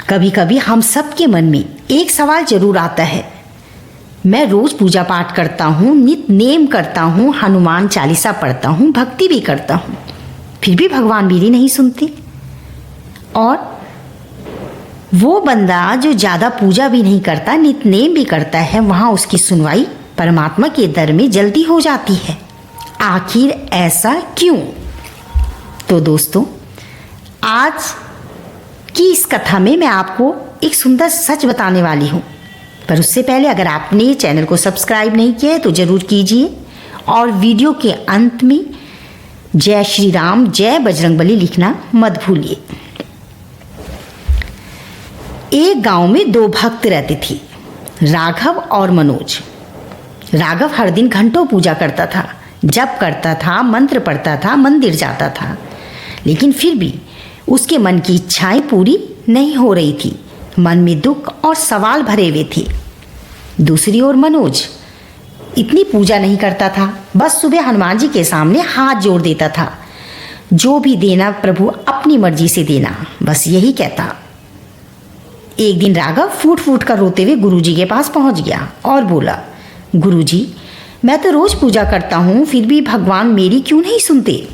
कभी कभी हम सब के मन में एक सवाल जरूर आता है। मैं रोज पूजा पाठ करता हूँ, नित नेम करता हूँ, हनुमान चालीसा पढ़ता हूँ, भक्ति भी करता हूँ, फिर भी भगवान मेरी नहीं सुनते। और वो बंदा जो ज़्यादा पूजा भी नहीं करता, नित नेम भी करता है, वहाँ उसकी सुनवाई परमात्मा के दर में जल्दी हो जाती है। आखिर ऐसा क्यों? तो दोस्तों, आज की इस कथा में मैं आपको एक सुंदर सच बताने वाली हूँ। पर उससे पहले अगर आपने चैनल को सब्सक्राइब नहीं किया है तो ज़रूर कीजिए, और वीडियो के अंत में जय श्री राम, जय बजरंगबली लिखना मत भूलिए। एक गांव में दो भक्त रहते थे, राघव और मनोज। राघव हर दिन घंटों पूजा करता था, जप करता था, मंत्र पढ़ता था, मंदिर जाता था, लेकिन फिर भी उसके मन की इच्छाएं पूरी नहीं हो रही थी। मन में दुख और सवाल भरे हुए थे। दूसरी ओर मनोज इतनी पूजा नहीं करता था, बस सुबह हनुमान जी के सामने हाथ जोड़ देता था। जो भी देना प्रभु अपनी मर्जी से देना, बस यही कहता। एक दिन राघव फूट फूट कर रोते हुए गुरुजी के पास पहुंच गया और बोला, गुरुजी, मैं तो रोज पूजा करता हूँ, फिर भी भगवान मेरी क्यों नहीं सुनते?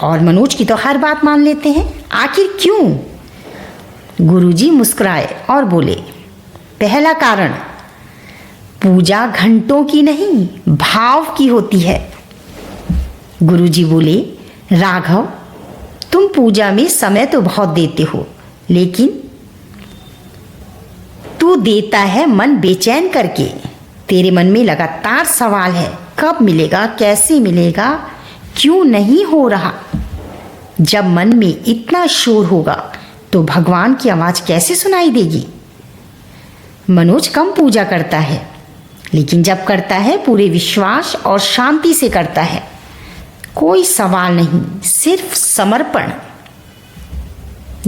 और मनोज की तो हर बात मान लेते हैं, आखिर क्यों? गुरुजी मुस्कुराए और बोले, पहला कारण, पूजा घंटों की नहीं, भाव की होती है। गुरुजी बोले, राघव, तुम पूजा में समय तो बहुत देते हो, लेकिन तू देता है मन बेचैन करके। तेरे मन में लगातार सवाल है, कब मिलेगा, कैसे मिलेगा, क्यों नहीं हो रहा? जब मन में इतना शोर होगा तो भगवान की आवाज़ कैसे सुनाई देगी? मनोज कम पूजा करता है, लेकिन जब करता है पूरे विश्वास और शांति से करता है। कोई सवाल नहीं, सिर्फ समर्पण।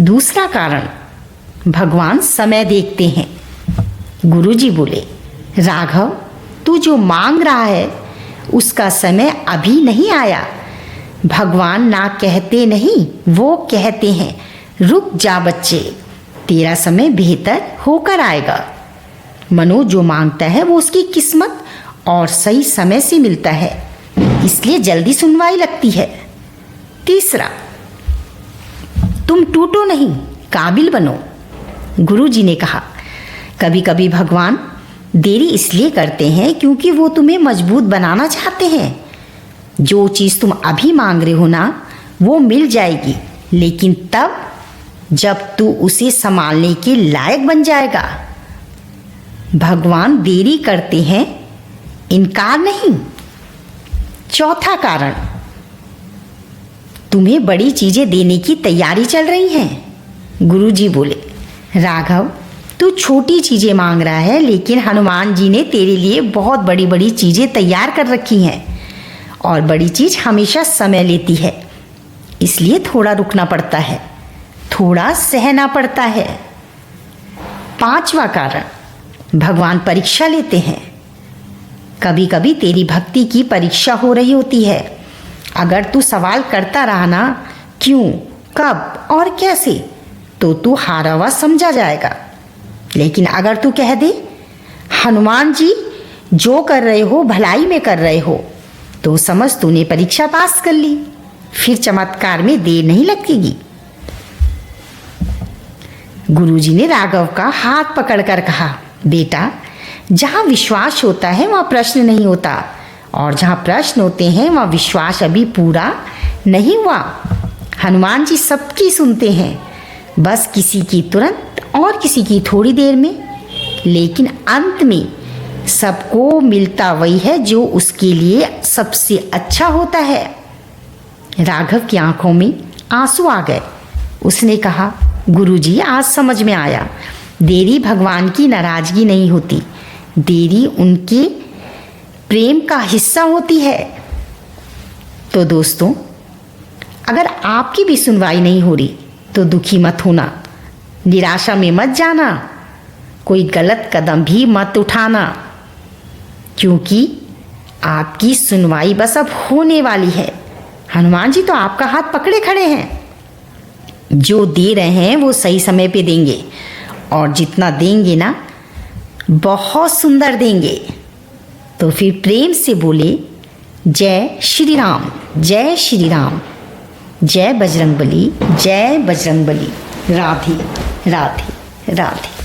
दूसरा कारण, भगवान समय देखते हैं। गुरुजी बोले, राघव, तू जो मांग रहा है उसका समय अभी नहीं आया। भगवान ना कहते नहीं, वो कहते हैं, रुक जा बच्चे, तेरा समय बेहतर होकर आएगा। मनोज जो मांगता है वो उसकी किस्मत और सही समय से मिलता है, इसलिए जल्दी सुनवाई लगती है। तीसरा, तुम टूटो नहीं, काबिल बनो। गुरुजी ने कहा, कभी कभी भगवान देरी इसलिए करते हैं क्योंकि वो तुम्हें मजबूत बनाना चाहते हैं। जो चीज़ तुम अभी मांग रहे हो ना, वो मिल जाएगी, लेकिन तब जब तू उसे संभालने के लायक बन जाएगा। भगवान देरी करते हैं, इनकार नहीं। चौथा कारण, तुम्हें बड़ी चीजें देने की तैयारी चल रही हैं। गुरुजी बोले, राघव, तू छोटी चीजें मांग रहा है, लेकिन हनुमान जी ने तेरे लिए बहुत बड़ी बड़ी चीजें तैयार कर रखी हैं, और बड़ी चीज हमेशा समय लेती है, इसलिए थोड़ा रुकना पड़ता है, थोड़ा सहना पड़ता है। पांचवा कारण, भगवान परीक्षा लेते हैं। कभी कभी तेरी भक्ति की परीक्षा हो रही होती है। अगर तू सवाल करता रहा ना, क्यों, कब और कैसे, तो तू हारा हुआ समझा जाएगा। लेकिन अगर तू कह दे, हनुमान जी जो कर रहे हो भलाई में कर रहे हो, तो समझ तूने परीक्षा पास कर ली, फिर चमत्कार में देर नहीं लगेगी। गुरुजी ने राघव का हाथ पकड़कर कहा, बेटा, जहाँ विश्वास होता है वहाँ प्रश्न नहीं होता, और जहाँ प्रश्न होते हैं वहाँ विश्वास अभी पूरा नहीं हुआ। हनुमान जी सबकी सुनते हैं, बस किसी की तुरंत और किसी की थोड़ी देर में, लेकिन अंत में सबको मिलता वही है जो उसके लिए सबसे अच्छा होता है। राघव की आंखों में आंसू आ गए। उसने कहा, गुरुजी, आज समझ में आया, देरी भगवान की नाराजगी नहीं होती, देरी उनके प्रेम का हिस्सा होती है। तो दोस्तों, अगर आपकी भी सुनवाई नहीं हो रही तो दुखी मत होना, निराशा में मत जाना, कोई गलत कदम भी मत उठाना, क्योंकि आपकी सुनवाई बस अब होने वाली है। हनुमान जी तो आपका हाथ पकड़े खड़े हैं। जो दे रहे हैं वो सही समय पे देंगे, और जितना देंगे ना बहुत सुंदर देंगे। तो फिर प्रेम से बोले जय श्री राम, जय श्री राम, जय बजरंगबली, जय बजरंगबली, राधे राधे राधे।